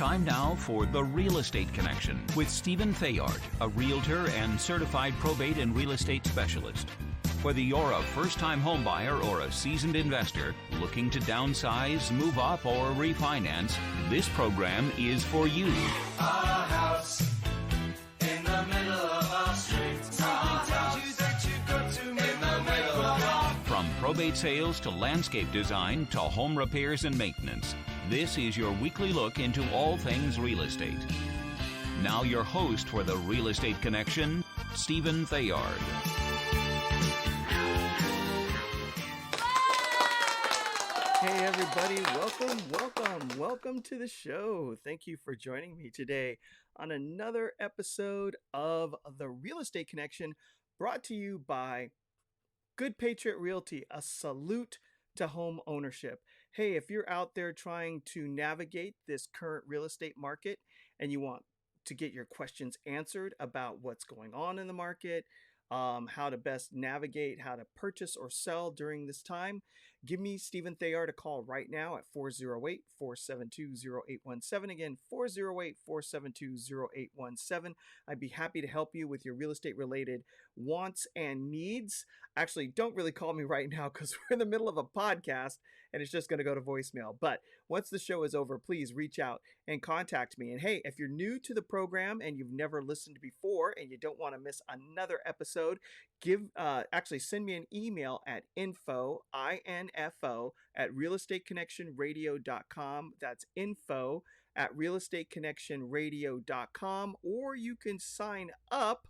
Time now for The Real Estate Connection with Stephen Theard, a realtor and certified probate and real estate specialist. Whether you're a first-time homebuyer or a seasoned investor looking to downsize, move up, or refinance, this program is for you. A house in the middle of our street. Something tells you that you've got to move in the middle of our... From probate sales to landscape design to home repairs and maintenance, this is your weekly look into all things real estate. Now your host for The Real Estate Connection, Stephen Theard. Hey everybody, welcome to the show. Thank you for joining me today on another episode of The Real Estate Connection, brought to you by Good Patriot Realty, a salute to home ownership. Hey, if you're out there trying to navigate this current real estate market and you want to get your questions answered about what's going on in the market, how to best navigate, how to purchase or sell during this time, give me Stephen Theard a call right now at 408-472-0817. Again, 408-472-0817. I'd be happy to help you with your real estate related wants and needs. Actually, don't really call me right now because we're in the middle of a podcast and it's just going to go to voicemail. But once the show is over, please reach out and contact me. And hey, if you're new to the program and you've never listened before and you don't want to miss another episode, send me an email at info at realestateconnectionradio.com. That's info at realestateconnectionradio.com, or you can sign up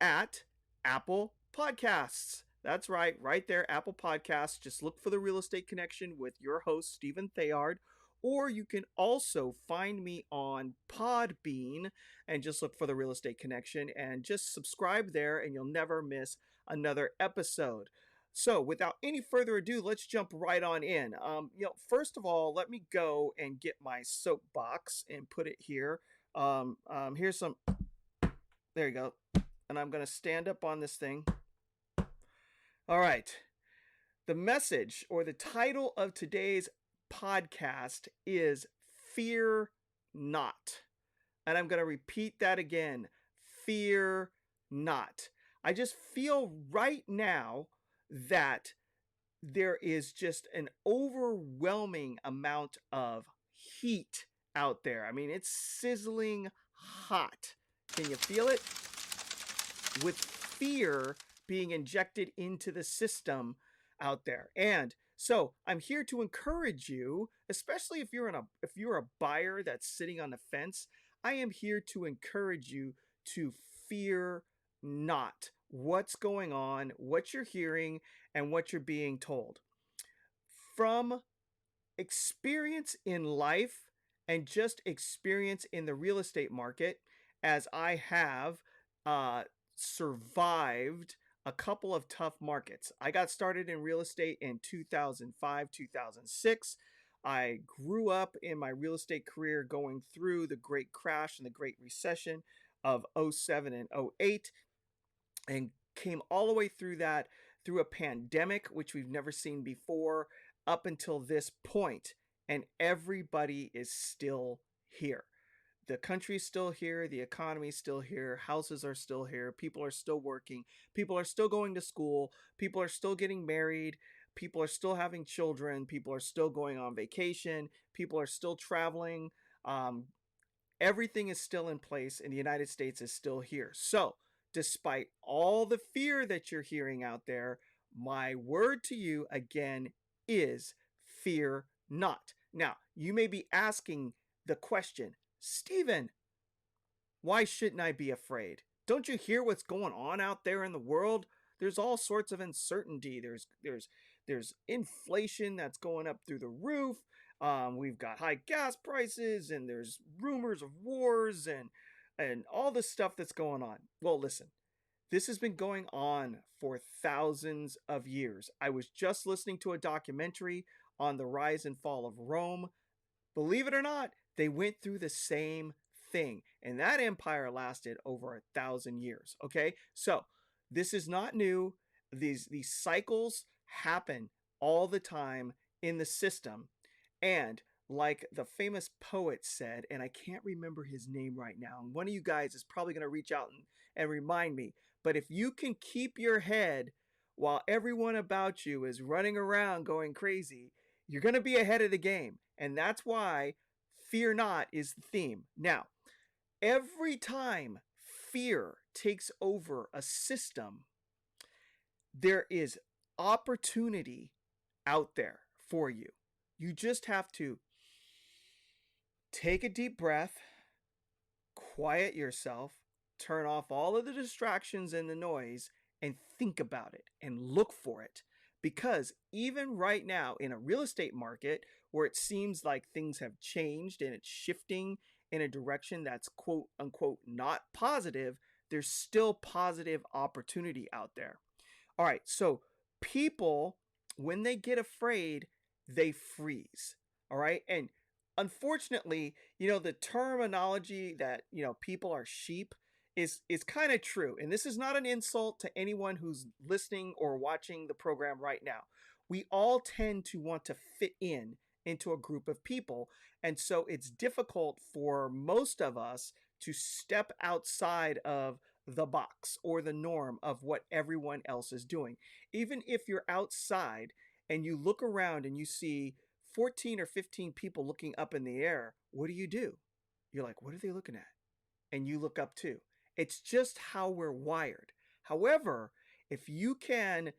at Apple Podcasts. That's right there, Apple Podcasts. Just look for The Real Estate Connection with your host, Stephen Theard. Or you can also find me on Podbean and just look for The Real Estate Connection and just subscribe there and you'll never miss another episode. So without any further ado, let's jump right on in. First of all, let me go and get my soapbox and put it here. Here's some, there you go. And I'm going to stand up on this thing. All right. The message or the title of today's podcast is Fear Not. And I'm going to repeat that again. Fear not. I just feel right now that there is just an overwhelming amount of heat out there. I mean, it's sizzling hot. Can you feel it? With fear being injected into the system out there. And so I'm here to encourage you, especially if you're a buyer that's sitting on the fence. I am here to encourage you to fear not what's going on, what you're hearing, and what you're being told. From experience in life and just experience in the real estate market, as I have survived a couple of tough markets. I got started in real estate in 2005, 2006. I grew up in my real estate career going through the Great Crash and the Great Recession of 07 and 08 and came all the way through that, through a pandemic, which we've never seen before, up until this point. And everybody is still here. The country's still here. The economy's still here. Houses are still here. People are still working. People are still going to school. People are still getting married. People are still having children. People are still going on vacation. People are still traveling. Everything is still in place, and the United States is still here. So, despite all the fear that you're hearing out there, my word to you again is fear not. Now, you may be asking the question, Stephen, why shouldn't I be afraid? Don't you hear what's going on out there in the world? There's all sorts of uncertainty. There's inflation that's going up through the roof. We've got high gas prices, and there's rumors of wars and all this stuff that's going on. Well, listen, this has been going on for thousands of years. I was just listening to a documentary on the rise and fall of Rome. Believe it or not, they went through the same thing, and that empire lasted over 1,000 years. Okay, so this is not new. These cycles happen all the time in the system, and like the famous poet said, and I can't remember his name right now. And one of you guys is probably going to reach out and remind me. But if you can keep your head while everyone about you is running around going crazy, you're going to be ahead of the game. And that's why fear not is the theme. Now, every time fear takes over a system, there is opportunity out there for you. You just have to take a deep breath, quiet yourself, turn off all of the distractions and the noise, and think about it and look for it. Because even right now in a real estate market where it seems like things have changed and it's shifting in a direction that's quote unquote not positive, there's still positive opportunity out there. All right, so people, when they get afraid, they freeze. All right, and unfortunately, the terminology that people are sheep is kind of true. And this is not an insult to anyone who's listening or watching the program right now. We all tend to want to fit into a group of people, and so it's difficult for most of us to step outside of the box or the norm of what everyone else is doing. Even if you're outside and you look around and you see 14 or 15 people looking up in the air, what do? You're like, what are they looking at? And you look up too. It's just how we're wired. However, if you can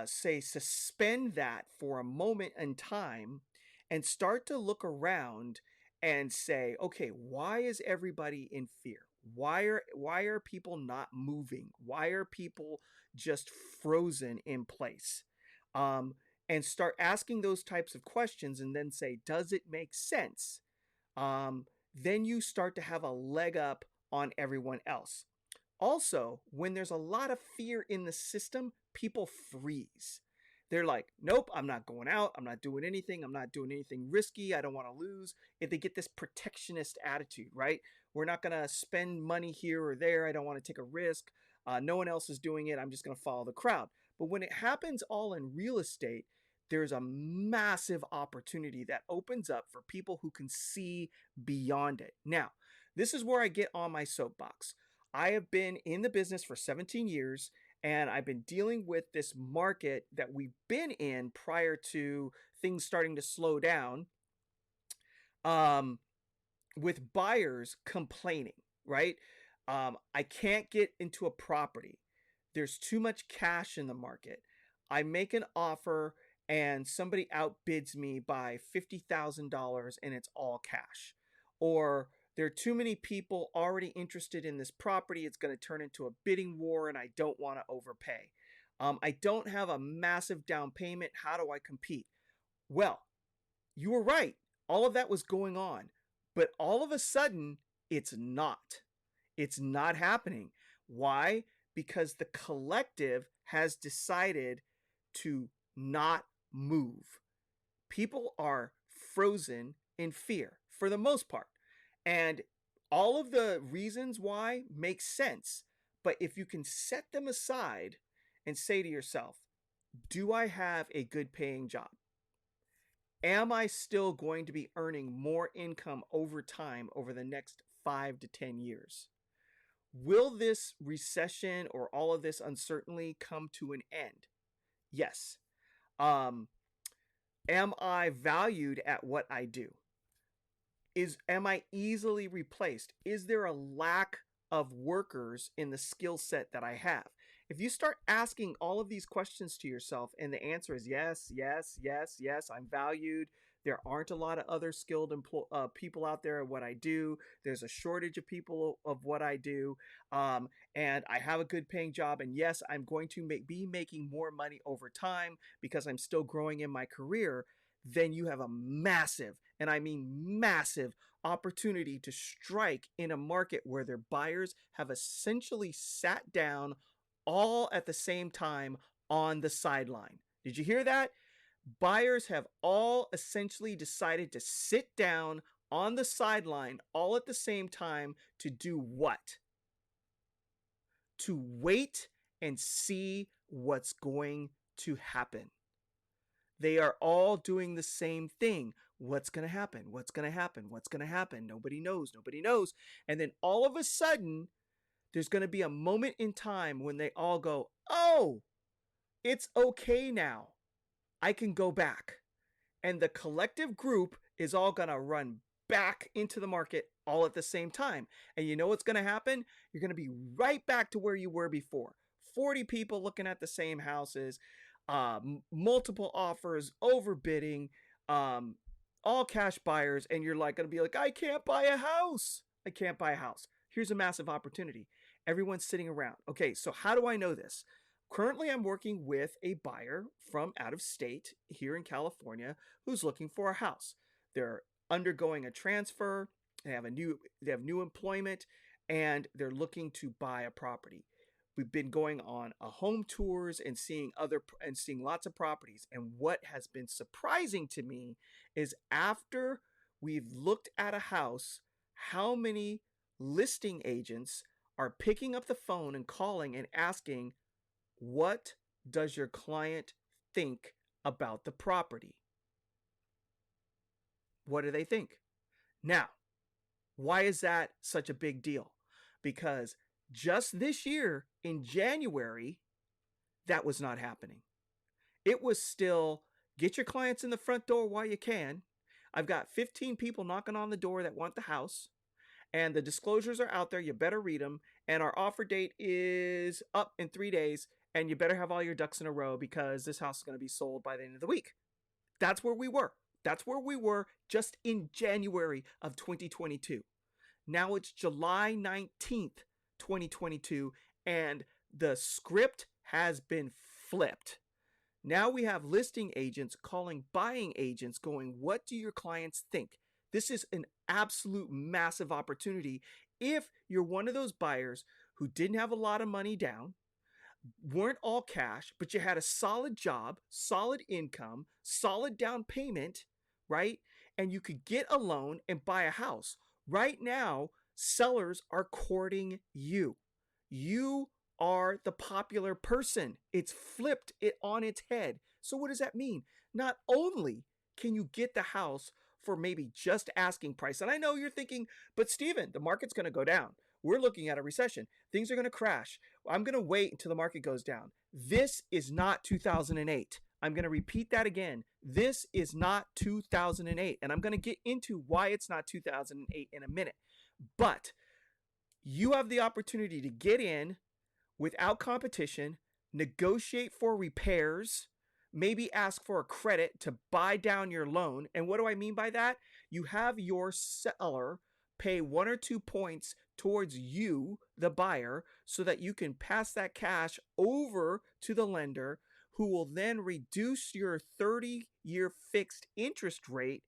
say suspend that for a moment in time and start to look around and say, okay, why is everybody in fear? Why are people not moving? Why are people just frozen in place? And start asking those types of questions and then say, does it make sense? Then you start to have a leg up on everyone else. Also, when there's a lot of fear in the system, people freeze. They're like, nope, I'm not going out. I'm not doing anything. I'm not doing anything risky. I don't want to lose. If they get this protectionist attitude, right? We're not going to spend money here or there. I don't want to take a risk. No one else is doing it. I'm just going to follow the crowd. But when it happens all in real estate, there's a massive opportunity that opens up for people who can see beyond it. Now, this is where I get on my soapbox. I have been in the business for 17 years, and I've been dealing with this market that we've been in prior to things starting to slow down, with buyers complaining, right? I can't get into a property. There's too much cash in the market. I make an offer and somebody outbids me by $50,000 and it's all cash. Or there are too many people already interested in this property. It's going to turn into a bidding war and I don't want to overpay. I don't have a massive down payment. How do I compete? Well, you were right. All of that was going on. But all of a sudden, it's not. It's not happening. Why? Because the collective has decided to not move. People are frozen in fear for the most part. And all of the reasons why make sense. But if you can set them aside and say to yourself, do I have a good paying job? Am I still going to be earning more income over time over the next 5 to 10 years? Will this recession or all of this uncertainty come to an end? Yes. Am I valued at what I do? Am I easily replaced? Is there a lack of workers in the skill set that I have? If you start asking all of these questions to yourself and the answer is yes, yes, yes, yes, I'm valued. There aren't a lot of other skilled people out there at what I do. There's a shortage of people of what I do. And I have a good paying job. And yes, I'm going to be making more money over time because I'm still growing in my career. Then you have a massive, and I mean massive, opportunity to strike in a market where their buyers have essentially sat down all at the same time on the sideline. Did you hear that? Buyers have all essentially decided to sit down on the sideline all at the same time to do what? To wait and see what's going to happen. They are all doing the same thing, What's going to happen? What's going to happen? What's going to happen? Nobody knows. Nobody knows. And then all of a sudden, there's going to be a moment in time when they all go, oh, it's okay now. I can go back. And the collective group is all going to run back into the market all at the same time. And you know what's going to happen? You're going to be right back to where you were before. 40 people looking at the same houses, multiple offers, overbidding, all cash buyers. And you're like going to be like, I can't buy a house. I can't buy a house. Here's a massive opportunity. Everyone's sitting around. Okay, so how do I know this? Currently, I'm working with a buyer from out of state here in California who's looking for a house. They're undergoing a transfer. They have new employment, and they're looking to buy a property. We've been going on home tours and seeing lots of properties. And what has been surprising to me is after we've looked at a house, how many listing agents are picking up the phone and calling and asking, what does your client think about the property? What do they think? Now, why is that such a big deal? Because just this year in January, that was not happening. It was still get your clients in the front door while you can. I've got 15 people knocking on the door that want the house. And the disclosures are out there. You better read them. And our offer date is up in 3 days. And you better have all your ducks in a row because this house is going to be sold by the end of the week. That's where we were. That's where we were just in January of 2022. Now it's July 19th, 2022. And the script has been flipped. Now we have listing agents calling buying agents going, what do your clients think? This is an absolute massive opportunity if you're one of those buyers who didn't have a lot of money down, weren't all cash, but you had a solid job, solid income, solid down payment, right? And you could get a loan and buy a house. Right now, sellers are courting you. You are the popular person. It's flipped it on its head. So what does that mean? Not only can you get the house for maybe just asking price, and I know you're thinking, but Steven, the market's going to go down. We're looking at a recession. Things are going to crash. I'm going to wait until the market goes down. This is not 2008. I'm going to repeat that again. This is not 2008. And I'm going to get into why it's not 2008 in a minute. But you have the opportunity to get in without competition, negotiate for repairs, maybe ask for a credit to buy down your loan. And what do I mean by that? You have your seller pay 1 or 2 points towards you, the buyer, so that you can pass that cash over to the lender, who will then reduce your 30-year fixed interest rate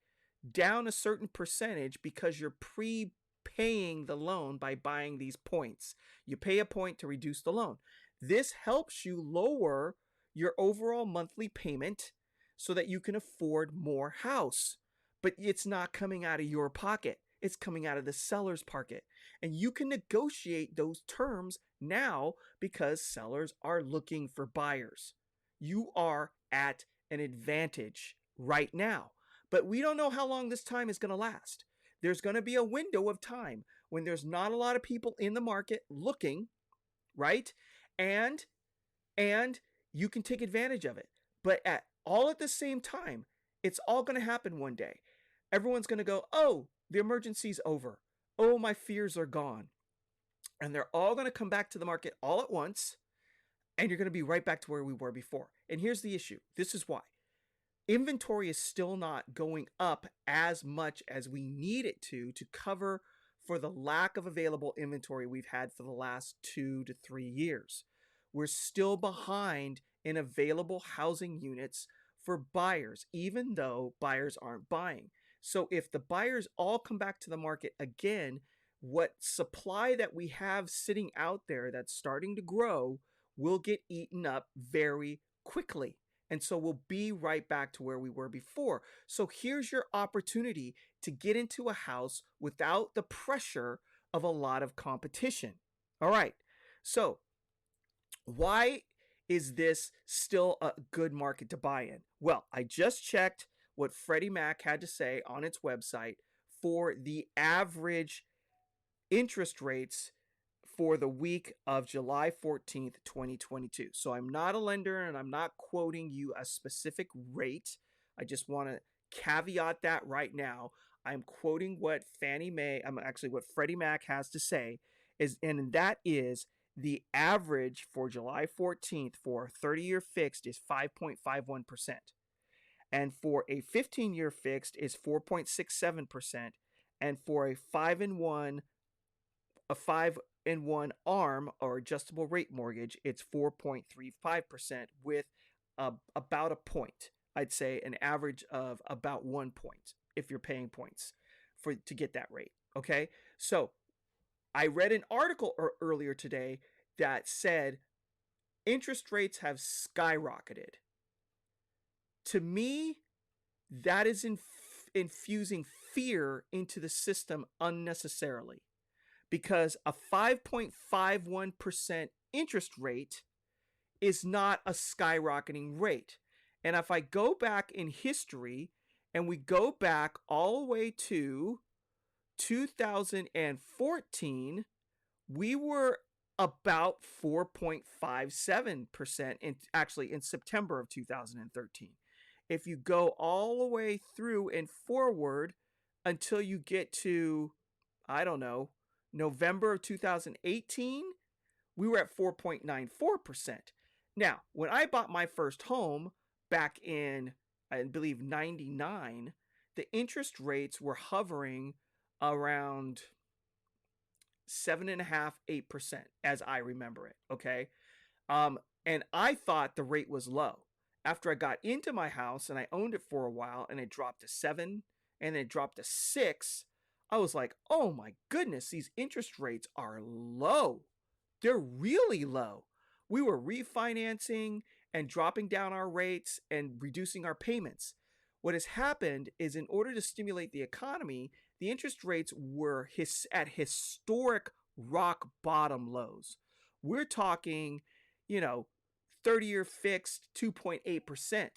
down a certain percentage because you're prepaying the loan by buying these points. You pay a point to reduce the loan. This helps you lower your overall monthly payment so that you can afford more house. But it's not coming out of your pocket. It's coming out of the seller's pocket. And you can negotiate those terms now because sellers are looking for buyers. You are at an advantage right now. But we don't know how long this time is going to last. There's going to be a window of time when there's not a lot of people in the market looking, right? And you can take advantage of it. But at the same time, it's all going to happen one day. Everyone's going to go, oh, the emergency's over. Oh, my fears are gone. And they're all going to come back to the market all at once. And you're going to be right back to where we were before. And here's the issue. This is why. Inventory is still not going up as much as we need it to cover for the lack of available inventory we've had for the last 2 to 3 years. We're still behind in available housing units for buyers, even though buyers aren't buying. So if the buyers all come back to the market again, what supply that we have sitting out there that's starting to grow will get eaten up very quickly. And so we'll be right back to where we were before. So here's your opportunity to get into a house without the pressure of a lot of competition. All right. So why is this still a good market to buy in? Well, I just checked what Freddie Mac had to say on its website for the average interest rates for the week of July 14th, 2022. So I'm not a lender and I'm not quoting you a specific rate. I just want to caveat that right now. I'm quoting what what Freddie Mac has to say and that is the average for July 14th for a 30-year fixed is 5.51%. And for a 15-year fixed is 4.67%. And for a 5-in-1 ARM or adjustable rate mortgage, it's 4.35% with about a point. I'd say an average of about 1 point if you're paying points to get that rate. Okay, so I read an article earlier today that said interest rates have skyrocketed. To me, that is infusing fear into the system unnecessarily, because a 5.51% interest rate is not a skyrocketing rate. And if I go back in history and we go back all the way to 2014, we were about 4.57% in September of 2013. If you go all the way through and forward until you get to, I don't know, November of 2018, we were at 4.94%. Now, when I bought my first home back in, I believe, 99, the interest rates were hovering around 7.5%, 8%, as I remember it. Okay. And I thought the rate was low. After I got into my house and I owned it for a while and it dropped to 7 and then it dropped to 6, I was like, oh my goodness, these interest rates are low. They're really low. We were refinancing and dropping down our rates and reducing our payments. What has happened is, in order to stimulate the economy, the interest rates were at historic rock bottom lows. We're talking, 30-year fixed 2.8%.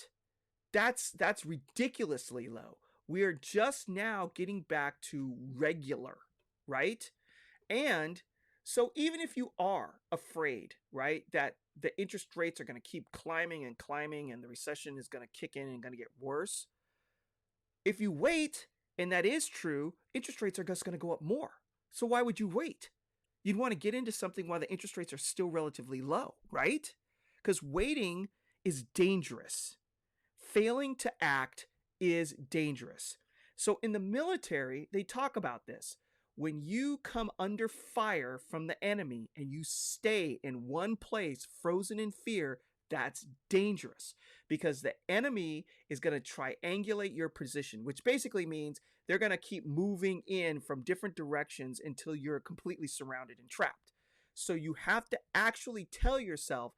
That's ridiculously low. We are just now getting back to regular, right? And so even if you are afraid, right, that the interest rates are going to keep climbing and climbing and the recession is going to kick in and going to get worse, if you wait, and that is true, interest rates are just going to go up more. So why would you wait? You'd want to get into something while the interest rates are still relatively low, right? Because waiting is dangerous. Failing to act is dangerous. So in the military, they talk about this. When you come under fire from the enemy and you stay in one place, frozen in fear, that's dangerous, because the enemy is going to triangulate your position, which basically means they're going to keep moving in from different directions until you're completely surrounded and trapped. So you have to actually tell yourself,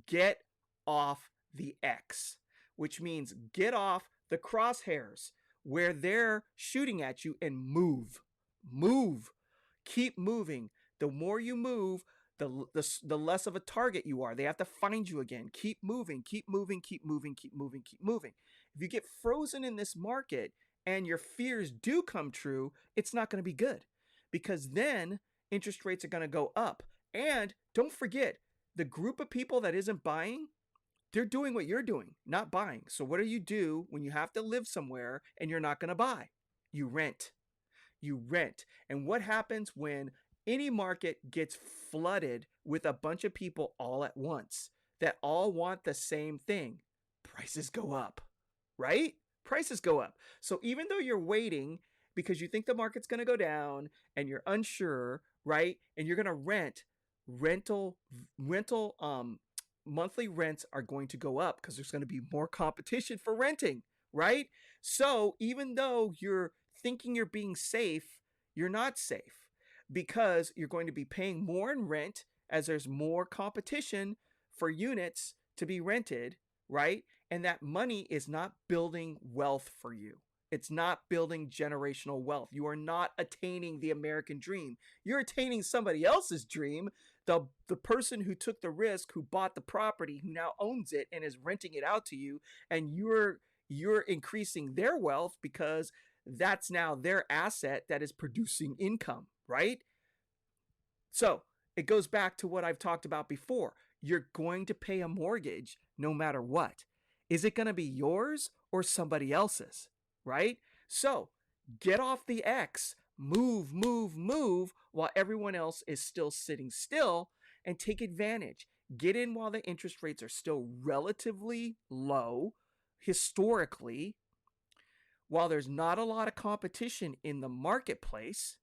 get off the X, which means get off the crosshairs where they're shooting at you and move. Move. Keep moving. The more you move, the less of a target you are. They have to find you again. Keep moving, keep moving, keep moving, keep moving, keep moving. If you get frozen in this market and your fears do come true, it's not going to be good, because then interest rates are going to go up. And don't forget, the group of people that isn't buying, they're doing what you're doing, not buying. So what do you do when you have to live somewhere and you're not going to buy? You rent. You rent. And what happens when any market gets flooded with a bunch of people all at once that all want the same thing? Prices go up, right? Prices go up. So even though you're waiting because you think the market's going to go down and you're unsure, right? And you're going to rental monthly rents are going to go up because there's going to be more competition for renting, right? So even though you're thinking you're being safe, you're not safe, because you're going to be paying more in rent as there's more competition for units to be rented, right? And that money is not building wealth for you. It's not building generational wealth. You are not attaining the American dream. You're attaining somebody else's dream. The person who took the risk, who bought the property, who now owns it and is renting it out to you, and you're you're increasing their wealth because that's now their asset that is producing income, right? So it goes back to what I've talked about before. You're going to pay a mortgage no matter what. Is it going to be yours or somebody else's, right? So get off the X, move, move, move while everyone else is still sitting still, and take advantage. Get in while the interest rates are still relatively low historically, while there's not a lot of competition in the marketplace,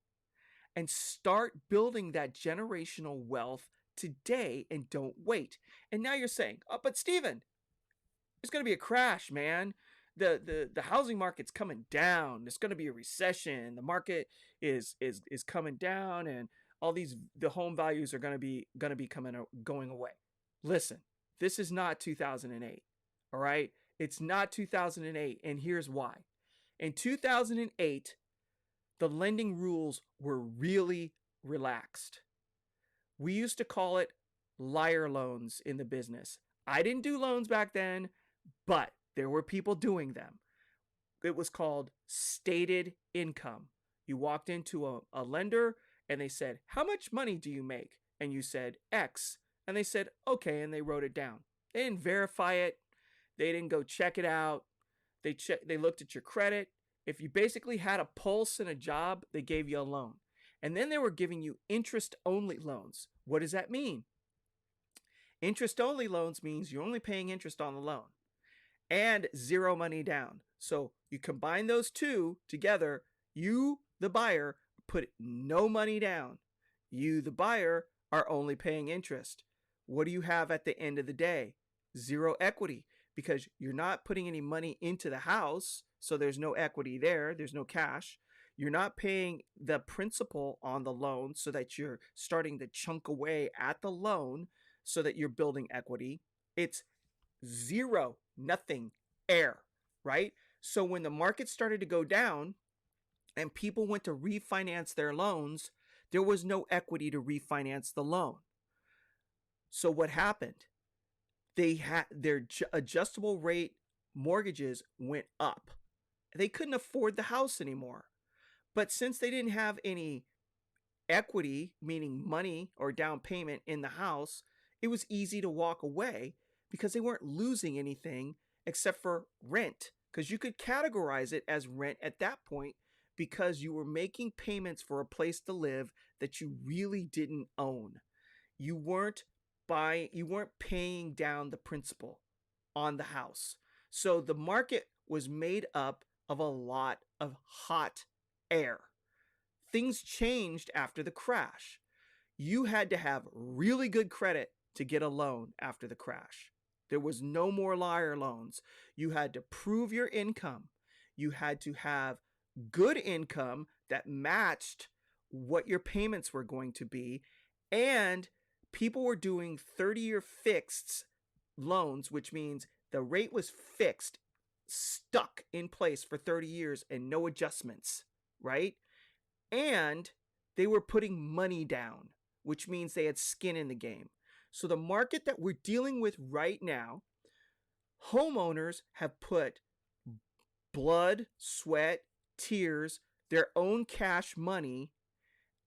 and start building that generational wealth today and don't wait. And now you're saying, oh, but Steven, there's going to be a crash, man. The housing market's coming down. There's going to be a recession. The market is coming down, and all the home values are going to be going away. Listen, this is not 2008. All right? It's not 2008, and here's why. In 2008, the lending rules were really relaxed. We used to call it liar loans in the business. I didn't do loans back then, but there were people doing them. It was called stated income. You walked into a lender and they said, "How much money do you make?" And you said X. And they said, "Okay," and they wrote it down. They didn't verify it. They didn't go check it out. They looked at your credit. If you basically had a pulse and a job, they gave you a loan. And then they were giving you interest-only loans. What does that mean? Interest-only loans means you're only paying interest on the loan and zero money down. So you combine those two together, you, the buyer, put no money down. You, the buyer, are only paying interest. What do you have at the end of the day? Zero equity, because you're not putting any money into the house, so there's no equity there. There's no cash. You're not paying the principal on the loan so that you're starting to chunk away at the loan so that you're building equity. It's zero, nothing, air, right? So when the market started to go down and people went to refinance their loans, there was no equity to refinance the loan. So what happened? They had their adjustable rate mortgages went up. They couldn't afford the house anymore. But since they didn't have any equity, meaning money or down payment in the house, it was easy to walk away because they weren't losing anything except for rent. Because you could categorize it as rent at that point because you were making payments for a place to live that you really didn't own. You weren't paying down the principal on the house. So the market was made up of a lot of hot air. Things changed after the crash. You had to have really good credit to get a loan after the crash. There was no more liar loans. You had to prove your income. You had to have good income that matched what your payments were going to be. And people were doing 30-year fixed loans, which means the rate was fixed, stuck in place for 30 years and no adjustments, right? And they were putting money down, which means they had skin in the game. So the market that we're dealing with right now, homeowners have put blood, sweat, tears, their own cash money,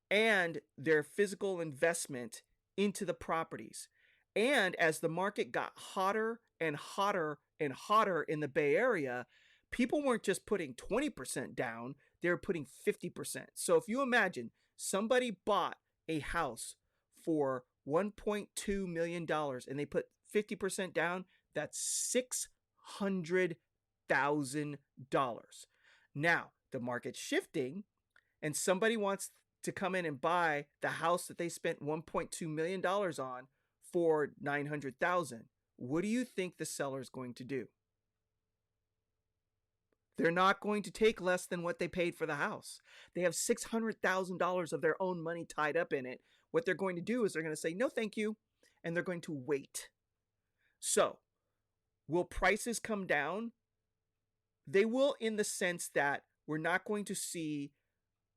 and their physical investment into the properties. And as the market got hotter and hotter and hotter in the Bay Area, people weren't just putting 20% down, they were putting 50%. So if you imagine somebody bought a house for $1.2 million and they put 50% down, that's $600,000. Now, the market's shifting and somebody wants to come in and buy the house that they spent $1.2 million on for $900,000. What do you think the seller is going to do? They're not going to take less than what they paid for the house. They have $600,000 of their own money tied up in it. What they're going to do is they're going to say, no, thank you. And they're going to wait. So, will prices come down? They will, in the sense that we're not going to see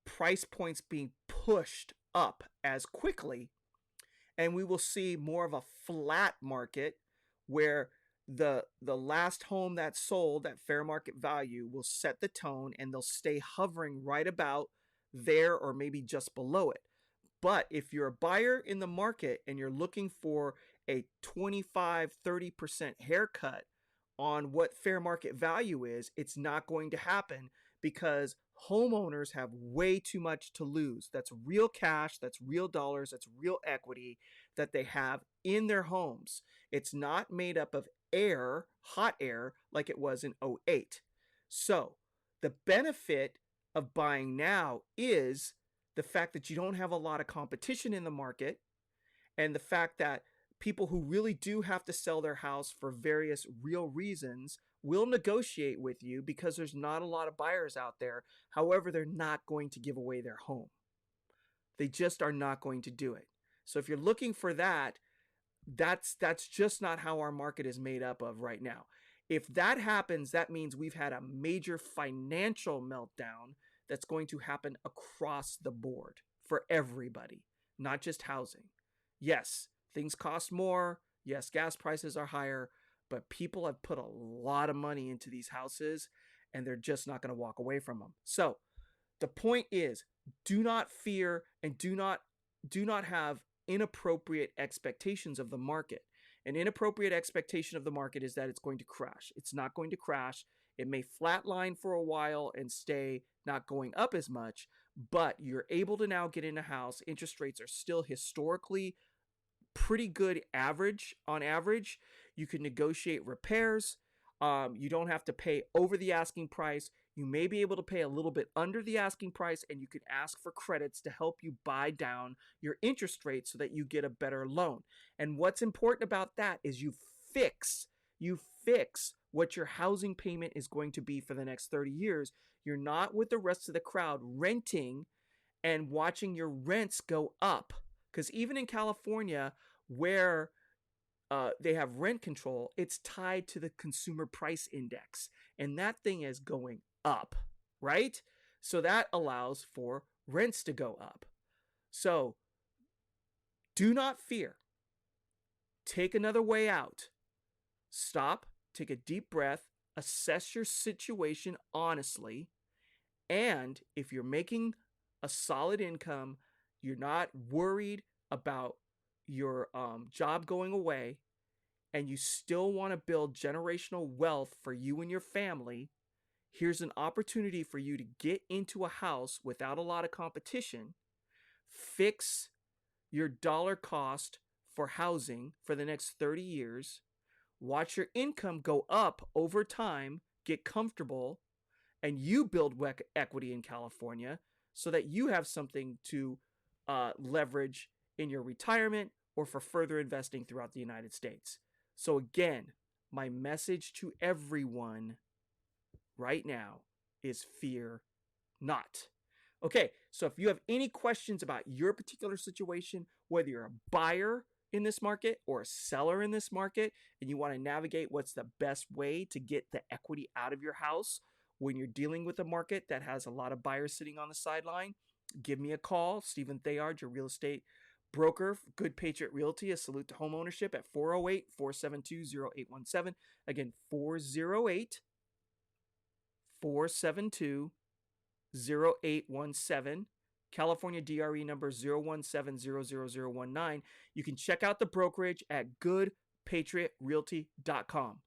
price points being pushed up as quickly. And we will see more of a flat market where the last home that sold at fair market value will set the tone, and they'll stay hovering right about there or maybe just below it. But if you're a buyer in the market and you're looking for a 25-30% haircut on what fair market value is, it's not going to happen because homeowners have way too much to lose. That's real cash, that's real dollars, that's real equity that they have in their homes. It's not made up of air, hot air, like it was in '08. So the benefit of buying now is the fact that you don't have a lot of competition in the market, and the fact that people who really do have to sell their house for various real reasons will negotiate with you because there's not a lot of buyers out there. However, they're not going to give away their home. They just are not going to do it. So if you're looking for that, that's just not how our market is made up of right now. If that happens, that means we've had a major financial meltdown that's going to happen across the board for everybody, not just housing. Yes, things cost more. Yes, gas prices are higher, but people have put a lot of money into these houses and they're just not going to walk away from them. So the point is, do not fear and do not have inappropriate expectations of the market. An inappropriate expectation of the market is that it's going to crash. It's not going to crash. It may flatline for a while and stay not going up as much, but you're able to now get in a house. Interest rates are still historically pretty good on average. You can negotiate repairs. You don't have to pay over the asking price. You may be able to pay a little bit under the asking price, and you can ask for credits to help you buy down your interest rate so that you get a better loan. And what's important about that is you fix what your housing payment is going to be for the next 30 years. You're not with the rest of the crowd renting and watching your rents go up. Because even in California, where they have rent control, it's tied to the consumer price index. And that thing is going up, right? So that allows for rents to go up. So do not fear. Take another way out. Stop, take a deep breath, assess your situation honestly. And if you're making a solid income, you're not worried about your job going away, and you still want to build generational wealth for you and your family, here's an opportunity for you to get into a house without a lot of competition, fix your dollar cost for housing for the next 30 years, watch your income go up over time, get comfortable, and you build equity in California so that you have something to leverage in your retirement or for further investing throughout the United States. So again, my message to everyone right now is fear not. Okay, so if you have any questions about your particular situation, whether you're a buyer in this market or a seller in this market, and you want to navigate what's the best way to get the equity out of your house when you're dealing with a market that has a lot of buyers sitting on the sideline, give me a call. Stephen Theard, your real estate broker, Good Patriot Realty, a salute to home ownership at 408-472-0817. Again, 408-472-0817. California DRE number 017000019. You can check out the brokerage at goodpatriotrealty.com.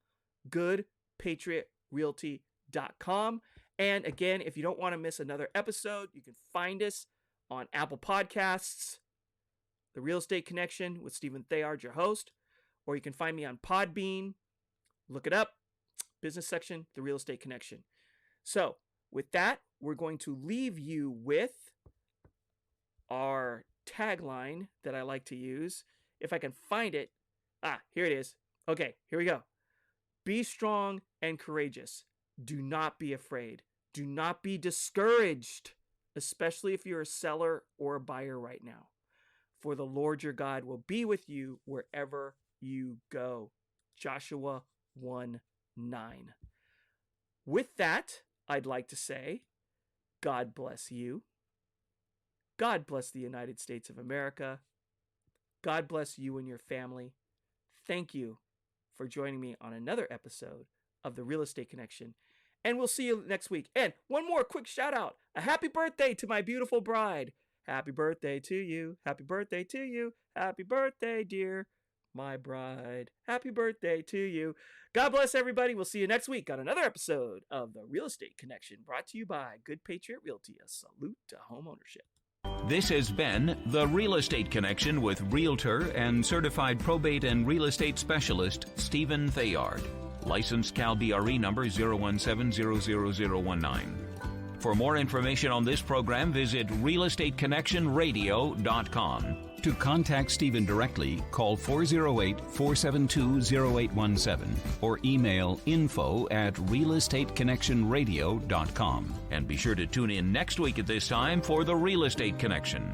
goodpatriotrealty.com. And again, if you don't want to miss another episode, you can find us on Apple Podcasts, The Real Estate Connection with Stephen Theard, your host, or you can find me on Podbean. Look it up, business section, The Real Estate Connection. So with that, we're going to leave you with our tagline that I like to use. If I can find it. Here it is. Okay, here we go. Be strong and courageous. Do not be afraid. Do not be discouraged, especially if you're a seller or a buyer right now. For the Lord your God will be with you wherever you go. Joshua 1:9. With that, I'd like to say, God bless you. God bless the United States of America. God bless you and your family. Thank you for joining me on another episode of The Real Estate Connection. And we'll see you next week. And one more quick shout out. A happy birthday to my beautiful bride. Happy birthday to you. Happy birthday to you. Happy birthday, dear my bride. Happy birthday to you. God bless everybody. We'll see you next week on another episode of The Real Estate Connection, brought to you by Good Patriot Realty. A salute to homeownership. This has been The Real Estate Connection with Realtor and Certified Probate and Real Estate Specialist Stephen Theard. Licensed Cal BRE number 0170019. For more information on this program, visit realestateconnectionradio.com. To contact Stephen directly, call 408-472-0817 or email info@realestateconnectionradio.com. And be sure to tune in next week at this time for The Real Estate Connection.